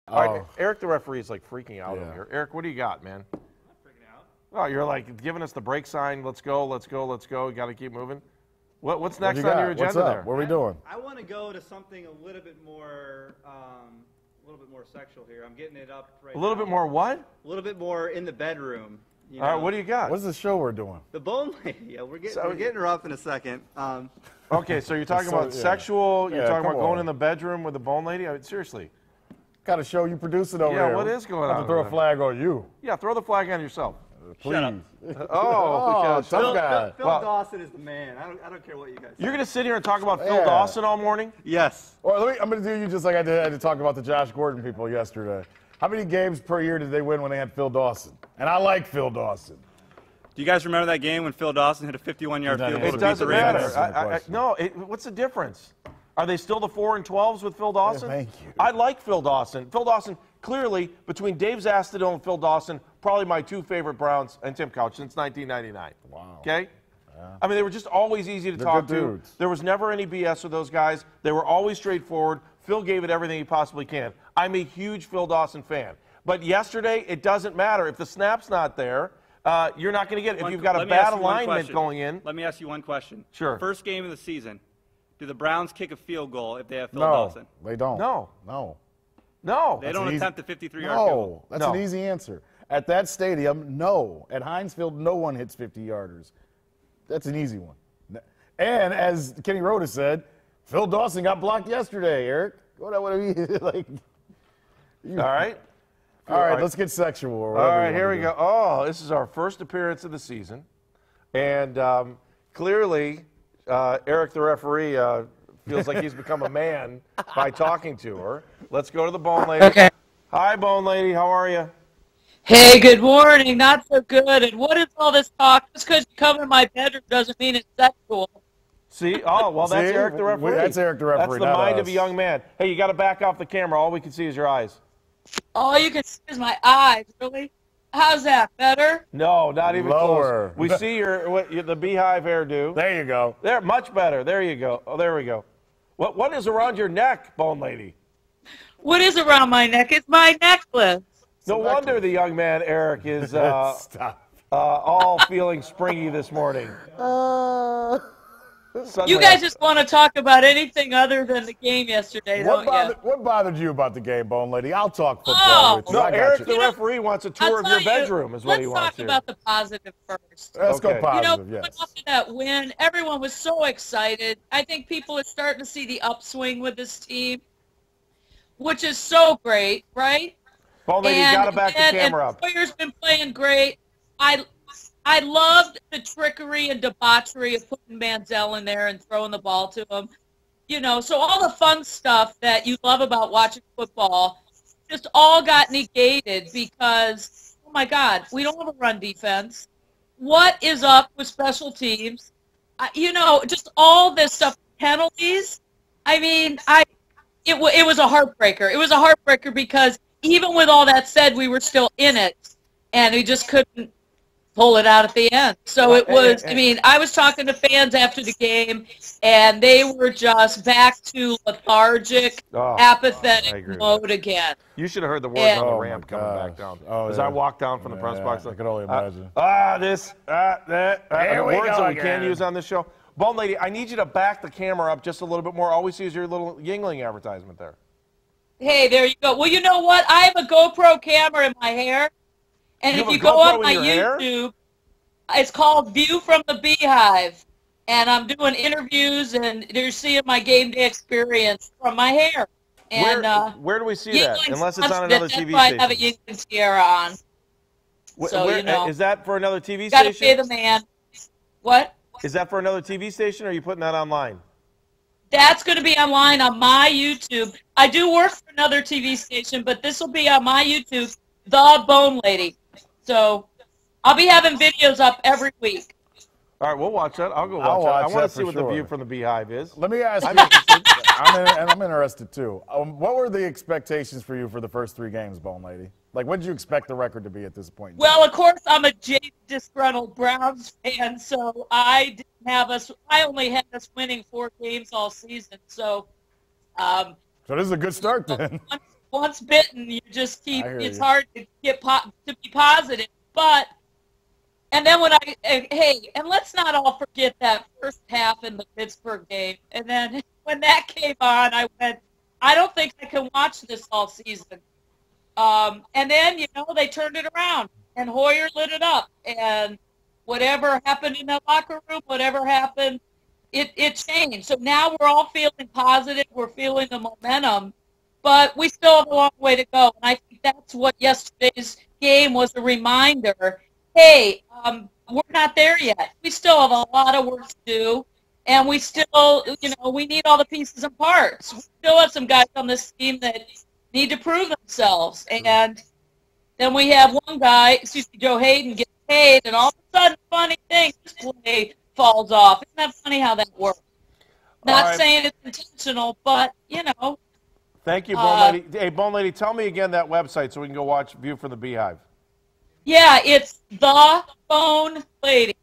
All right, Eric, the referee, is like freaking out over here. Eric, what do you got, man? I'm not freaking out. Oh, you're like giving us the break sign. Let's go, let's go, let's go. You got to keep moving. What's next on your agenda there? What are we doing? I want to go to something a little bit more sexual here. I'm getting it up right now. A little bit more what? A little bit more in the bedroom. You know? All right, what do you got? What's the show we're doing? The bone lady. Yeah, we're getting her up in a second. Okay, so you're talking about sexual. You're talking about going in the bedroom with the bone lady. I mean, seriously. Got a show you producing over here. Yeah, what is going on? I have to throw a flag on you. Yeah, throw the flag on yourself. Please. Shut up. Because tough guy. Phil Dawson is the man. I don't care what you guys say. You're going to sit here and talk about Phil Dawson all morning? Yes. Well, I'm going to do you just like I had to talk about the Josh Gordon people yesterday. How many games per year did they win when they had Phil Dawson? And I like Phil Dawson. Do you guys remember that game when Phil Dawson hit a 51-yard field goal to beat the It doesn't Ravens? matter. No, what's the difference? Are they still the 4 and 12s with Phil Dawson? Yeah, thank you. I like Phil Dawson. Phil Dawson, clearly, between Dave Zastudil and Phil Dawson, probably my 2 favorite Browns and Tim Couch since 1999. Wow. Okay? Yeah. I mean, they were just always easy to talk to. Dudes. There was never any BS with those guys. They were always straightforward. Phil gave it everything he possibly can. I'm a huge Phil Dawson fan. But yesterday, it doesn't matter. If the snap's not there, you're not going to get it. If you've got a bad alignment going in. Let me ask you one question. Sure. First game of the season, do the Browns kick a field goal if they have Phil Dawson? No, they don't. No. They don't attempt a 53-yard field goal. That's an easy answer. At that stadium, no. At Heinz Field, no one hits 50-yarders. That's an easy one. And as Kenny Rhoda said, Phil Dawson got blocked yesterday, Eric. What are you like? All right, let's get sexual. All right, here we go. Oh, this is our first appearance of the season. And clearly, Eric, the referee, feels like he's become a man by talking to her. Let's go to the Bone Lady. Okay. Hi, Bone Lady. How are you? Hey, good morning. Not so good. And what is all this talk? Just because you come in my bedroom doesn't mean it's sexual. See? Oh, well, that's Eric, the referee. That's Eric, the referee. That's the mind of a young man. Hey, you got to back off the camera. All we can see is your eyes. All you can see is my eyes, really? How's that? Better? No, not even Lower. close. We see the beehive hairdo. There you go. There, much better. There you go. Oh, there we go. What is around your neck, Bone Lady? What is around my neck? It's my necklace. No wonder the young man, Eric, is all feeling springy this morning. You guys just want to talk about anything other than the game yesterday, don't you? What bothered you about the game, Bone Lady? I'll talk football with you. No, I got Eric, you. the referee, wants a tour of your bedroom, is what he wants here. Let's talk about the positive first. Let's go positive, yes. After that win, everyone was so excited. I think people are starting to see the upswing with this team, which is so great, right? Bone Lady, you got to back the camera up. Boyer's been playing great. I loved the trickery and debauchery of putting Manziel in there and throwing the ball to him. You know, so all the fun stuff that you love about watching football just all got negated because, oh, my God, we don't have a run defense. What is up with special teams? Just all this stuff, penalties. I mean, it was a heartbreaker. It was a heartbreaker because even with all that said, we were still in it, and we just couldn't pull it out at the end. So it was, I was talking to fans after the game, and they were just back to lethargic, apathetic mode again. You should have heard the words on the ramp coming back down. As I walked down from the press box. I could only imagine. The words that we can't use on this show. Bone Lady, I need you to back the camera up just a little bit more. All we see is your little Yingling advertisement there. Hey, there you go. Well, you know what? I have a GoPro camera in my hair. And if you go on my YouTube, it's called View from the Beehive. And I'm doing interviews, and you're seeing my game day experience from my hair. And where do we see that? Unless it's on another TV station. That's why I have a Yingling Sierra on. Is that for another TV station? Got to pay the man. What? Is that for another TV station, or are you putting that online? That's going to be online on my YouTube. I do work for another TV station, but this will be on my YouTube, The Bone Lady. So I'll be having videos up every week. All right, we'll watch that. I'll go watch that. I want to see what the view from the Beehive is. Let me ask you. I'm interested, too. What were the expectations for you for the first 3 games, Bone Lady? Like, what did you expect the record to be at this point? Well, of course, I'm a jaded, disgruntled Browns fan, so I only had us winning 4 games all season. So this is a good start then. once bitten, you just keep. I hear It's you. hard to get to be positive, but. And then and let's not all forget that first half in the Pittsburgh game. And then when that came on, I went, I don't think I can watch this all season. And then, they turned it around, and Hoyer lit it up. And whatever happened in the locker room, whatever happened, it changed. So now we're all feeling positive. We're feeling the momentum. But we still have a long way to go. And I think that's what yesterday's game was, a reminder. Hey, we're not there yet. We still have a lot of work to do. And we still, we need all the pieces and parts. We still have some guys on this team that need to prove themselves. And then we have one guy, Joe Hayden, gets paid, and all of a sudden, funny thing, his play falls off. Isn't that funny how that works? Not saying it's intentional, but, Thank you, Bone Lady. Hey, Bone Lady, tell me again that website so we can go watch View from the Beehive. Yeah, it's The Bone Lady.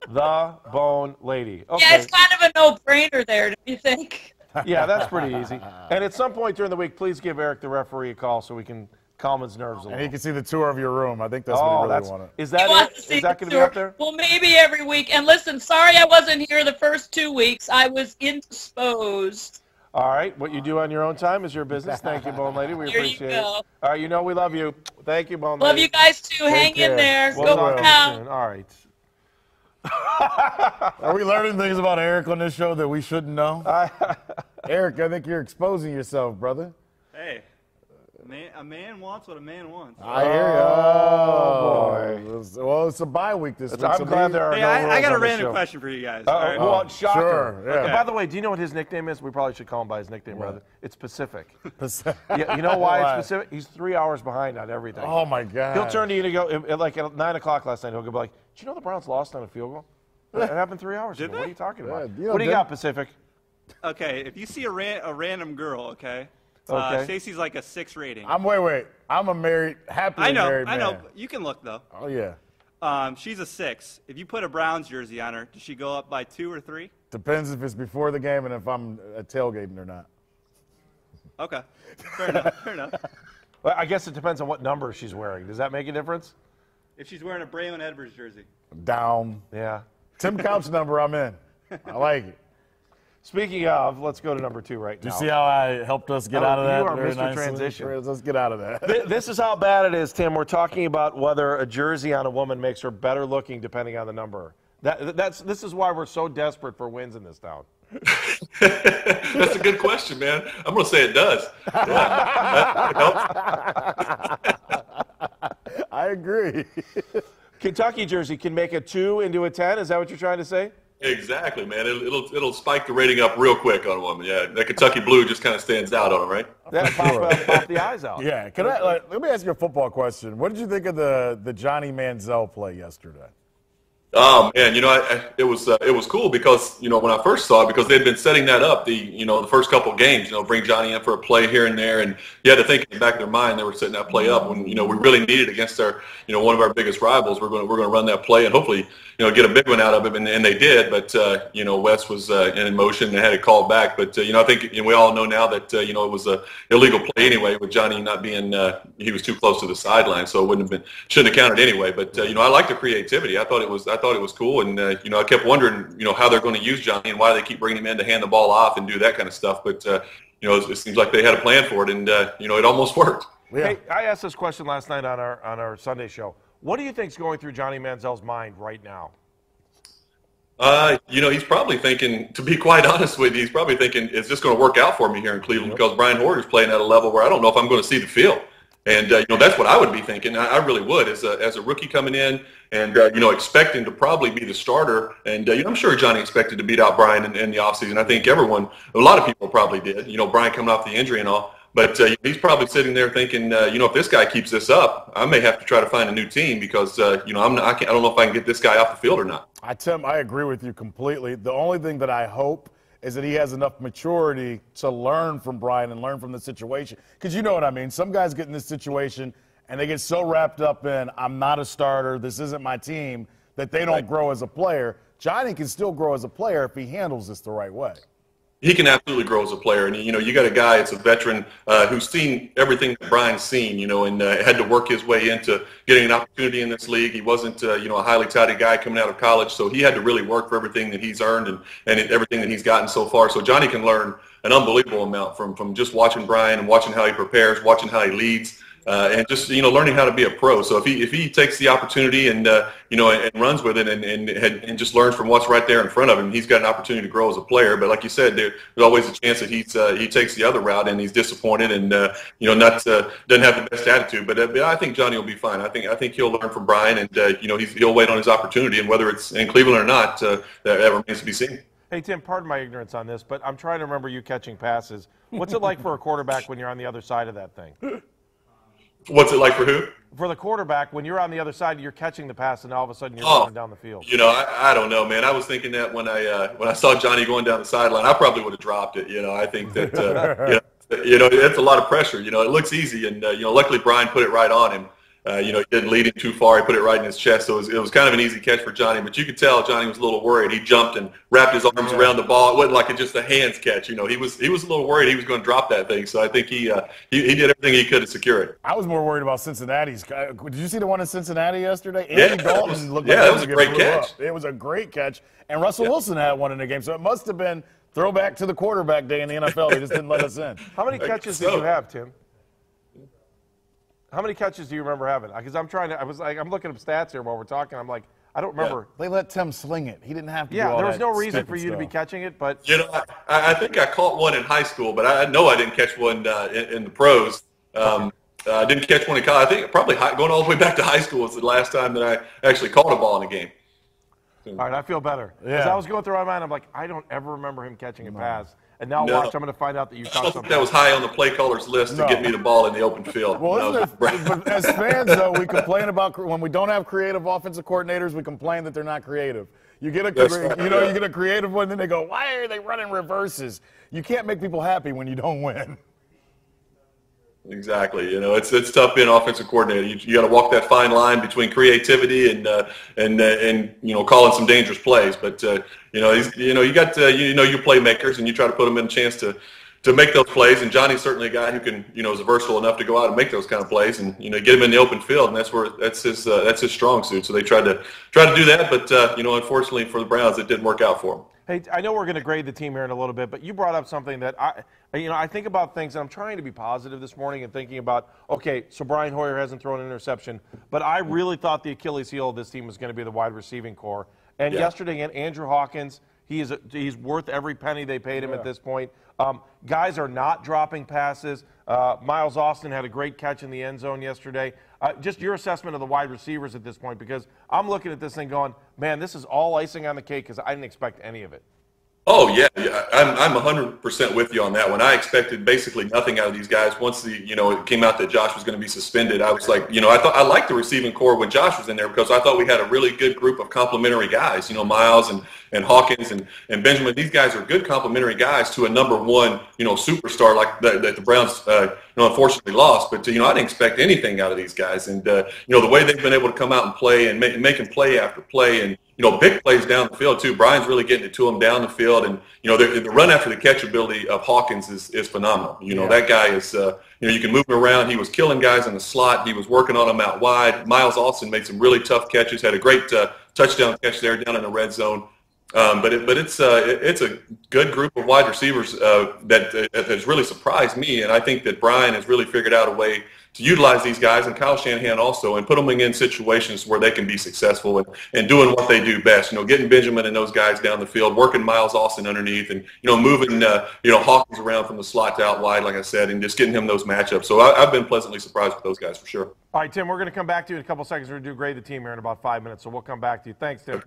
The Bone Lady. Okay. Yeah, it's kind of a no-brainer there, don't you think? Yeah, that's pretty easy. And at some point during the week, please give Eric the referee a call so we can calm his nerves a little. And he can see the tour of your room. I think that's what he really wanted. Is that it? Is that going to be up there? Well, maybe every week. And listen, sorry I wasn't here the first 2 weeks. I was indisposed. All right. What you do on your own time is your business. Thank you, Bone Lady. We appreciate it. All right. We love you. Thank you, Bone Lady. Love you guys, too. Hang in there. We'll Go talk to you now. soon. All right. Are we learning things about Eric on this show that we shouldn't know? Eric, I think you're exposing yourself, brother. Hey, a man wants what a man wants. I hear you. Oh, boy. Well, it's a bye week this week. I'm glad there are Hey, no rules I got a on this random show. question for you guys. all right? Well, shocker. Sure, yeah. Okay. By the way, do you know what his nickname is? We probably should call him by his nickname, rather. It's Pacific. Yeah, you know why it's Pacific? He's 3 hours behind on everything. Oh, my God. He'll turn to you and go, like at 9 o'clock last night, he'll go like, "Do you know the Browns lost on a field goal? It happened 3 hours ago. What are you talking about? Yeah, What do you got, Pacific?" Okay, if you see a random girl, okay? Okay. Stacy's like a 6 rating. Wait. I'm a happily married man. I know. You can look, though. Oh, yeah. She's a 6. If you put a Browns jersey on her, does she go up by 2 or 3? Depends if it's before the game and if I'm tailgating or not. Okay. Fair enough. Well, I guess it depends on what number she's wearing. Does that make a difference? If she's wearing a Braylon Edwards jersey. Down. Yeah. Tim Couch number, I'm in. I like it. Speaking of, let's go to number 2 right now. Do you see how I helped us get out of that? You are very Mr. nicely? Transition. Let's get out of that. This is how bad it is, Tim. We're talking about whether a jersey on a woman makes her better looking depending on the number. This is why we're so desperate for wins in this town. That's a good question, man. I'm going to say it does. Yeah, it helps. I agree. Kentucky jersey can make a 2 into a 10. Is that what you're trying to say? Exactly, man. It'll spike the rating up real quick on a woman. Yeah, that Kentucky blue just kind of stands out on them, right? That pop the eyes out. Yeah. Let me ask you a football question. What did you think of the Johnny Manziel play yesterday? Oh man, it was cool because when I first saw it, because they'd been setting that up the first couple of games, bring Johnny in for a play here and there, and you had to think in the back of their mind they were setting that play up when we really needed it against our one of our biggest rivals. We're going to run that play and hopefully get a big one out of it, and they did. But Wes was in motion and had it called back. But I think we all know now that it was a illegal play anyway, with Johnny not being he was too close to the sideline, so it shouldn't have counted anyway. But I like the creativity. I thought it was cool, and I kept wondering how they're going to use Johnny and why they keep bringing him in to hand the ball off and do that kind of stuff. But it seems like they had a plan for it, and it almost worked. Yeah. Hey, I asked this question last night on our Sunday show. What do you think's going through Johnny Manziel's mind right now? He's probably thinking, to be quite honest with you, he's probably thinking, is this going to work out for me here in Cleveland? Because Brian Hoyer's playing at a level where I don't know if I'm going to see the field. And, that's what I would be thinking. I really would, as a rookie coming in and, expecting to probably be the starter. And, I'm sure Johnny expected to beat out Brian in the offseason. I think a lot of people probably did, Brian coming off the injury and all. But he's probably sitting there thinking, if this guy keeps this up, I may have to try to find a new team because, I don't know if I can get this guy off the field or not. Tim, I agree with you completely. The only thing that I hope is that he has enough maturity to learn from Brian and learn from the situation. Because you know what I mean. Some guys get in this situation and they get so wrapped up in, I'm not a starter, this isn't my team, that they don't grow as a player. Johnny can still grow as a player if he handles this the right way. he can absolutely grow as a player. And, you got a guy, it's a veteran who's seen everything that Brian's seen, and had to work his way into getting an opportunity in this league. He wasn't, a highly touted guy coming out of college, so he had to really work for everything that he's earned and everything that he's gotten so far. So Johnny can learn an unbelievable amount from just watching Brian and watching how he prepares, watching how he leads. And just learning how to be a pro. So if he takes the opportunity and and runs with it and just learns from what's right there in front of him, he's got an opportunity to grow as a player. But like you said, there's always a chance that he takes the other route and he's disappointed and doesn't have the best attitude. But I think Johnny will be fine. I think he'll learn from Brian and he'll wait on his opportunity. And whether it's in Cleveland or not, that remains to be seen. Hey Tim, pardon my ignorance on this, but I'm trying to remember you catching passes. What's it like for a quarterback when you're on the other side of that thing? What's it like for who? For the quarterback, when you're on the other side, you're catching the pass, and all of a sudden you're going down the field. I don't know, man. I was thinking that when I saw Johnny going down the sideline, I probably would have dropped it. I think that it's a lot of pressure. It looks easy, and luckily Brian put it right on him. He didn't lead him too far. He put it right in his chest, so it was kind of an easy catch for Johnny. But you could tell Johnny was a little worried. He jumped and wrapped his arms around the ball. It wasn't like just a hands catch. He was a little worried he was going to drop that thing. So I think he did everything he could to secure it. I was more worried about Cincinnati's. Did you see the one in Cincinnati yesterday? Andy Dalton looked like that was a great catch. It was a great catch, and Russell Wilson had one in the game. So it must have been throwback to the quarterback day in the NFL. They just didn't let us in. How many catches did you have, Tim? How many catches do you remember having? Because I'm looking up stats here while we're talking. I'm like, I don't remember. They let Tim sling it. He didn't have to do all there was that no reason for you stuff. to be catching it, but I think I caught one in high school, but I know I didn't catch one in the pros. I didn't catch one in college. I think probably going all the way back to high school was the last time that I actually caught a ball in a game. All right, I feel better. Because I was going through my mind, I'm like, I don't ever remember him catching a pass. And now watch, I'm going to find out that you caught something. That was high on the play caller's list to get me the ball in the open field. Well, but as fans, though, we complain about when we don't have creative offensive coordinators. We complain that they're not creative. You get you get a creative one, then they go, "Why are they running reverses?" You can't make people happy when you don't win. Exactly. It's tough being offensive coordinator. You got to walk that fine line between creativity and calling some dangerous plays. But you got your playmakers, and you try to put them in a chance to make those plays. And Johnny's certainly a guy who can is versatile enough to go out and make those kind of plays, and get him in the open field, and that's his strong suit. So they tried to do that, but unfortunately for the Browns, it didn't work out for them. Hey, I know we're going to grade the team here in a little bit, but you brought up something that I think about things, and I'm trying to be positive this morning and thinking about, okay, so Brian Hoyer hasn't thrown an interception, but I really thought the Achilles heel of this team was going to be the wide receiving core. And yesterday, again, Andrew Hawkins, he's worth every penny they paid him at this point. Guys are not dropping passes. Miles Austin had a great catch in the end zone yesterday. Just your assessment of the wide receivers at this point, because I'm looking at this thing going, man, this is all icing on the cake because I didn't expect any of it. Oh yeah, I'm 100% with you on that one. I expected basically nothing out of these guys. Once it came out that Josh was going to be suspended, I was like, I liked the receiving core when Josh was in there because I thought we had a really good group of complementary guys. Miles and Hawkins and Benjamin. These guys are good complementary guys to a number one superstar like that the Browns unfortunately lost. But I didn't expect anything out of these guys, and the way they've been able to come out and play and making play after play and big plays down the field too. Brian's really getting it to him down the field, and the run after the catch ability of Hawkins is phenomenal. That guy is you can move him around. He was killing guys in the slot. He was working on them out wide. Miles Austin made some really tough catches. Had a great touchdown catch there down in the red zone. But it's a good group of wide receivers that has really surprised me, and I think that Brian has really figured out a way to utilize these guys, and Kyle Shanahan also, and put them in situations where they can be successful and doing what they do best. Getting Benjamin and those guys down the field, working Miles Austin underneath, and moving Hawkins around from the slot to out wide, like I said, and just getting him those matchups. So I've been pleasantly surprised with those guys for sure. All right, Tim, we're going to come back to you in a couple seconds. We're going to grade the team here in about 5 minutes, so we'll come back to you. Thanks, Tim.